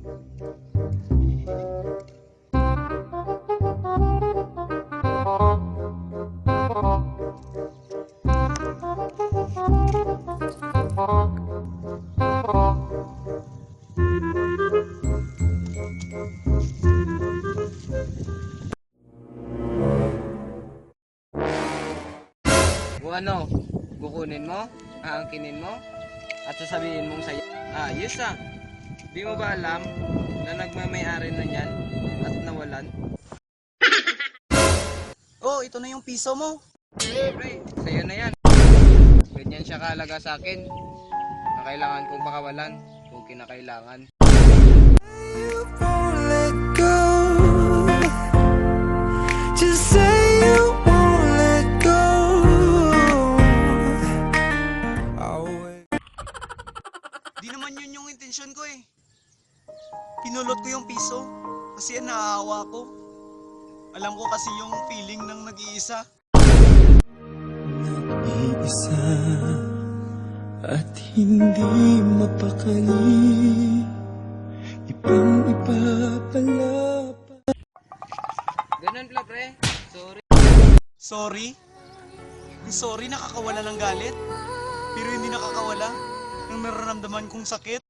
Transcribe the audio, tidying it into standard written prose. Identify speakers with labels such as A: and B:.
A: O ano, kukunin mo, aangkinin mo, at sasabihin mong saya. Yes ah. Di mo ba alam na nagmamay-ari na yan at nawalan?
B: Oh, ito na yung piso mo.
A: Pre, sa'yo na yan. Ganyan siya kahalaga sa akin na kailangan kong pakawalan kung kinakailangan.
C: You won't let go. Just say you won't let go. I'll wait.
B: Di naman yun yung intensyon ko eh. Pinulot ko yung piso kasi naawa ko. Alam ko kasi yung feeling ng nag-iisa.
C: Nag-iisa at hindi mapakali. Ibang-iba pala.
A: Ganun pala pre, sorry.
B: Sorry? Sorry nakakawala ng galit. Pero hindi nakakawala ng nararamdaman kong sakit.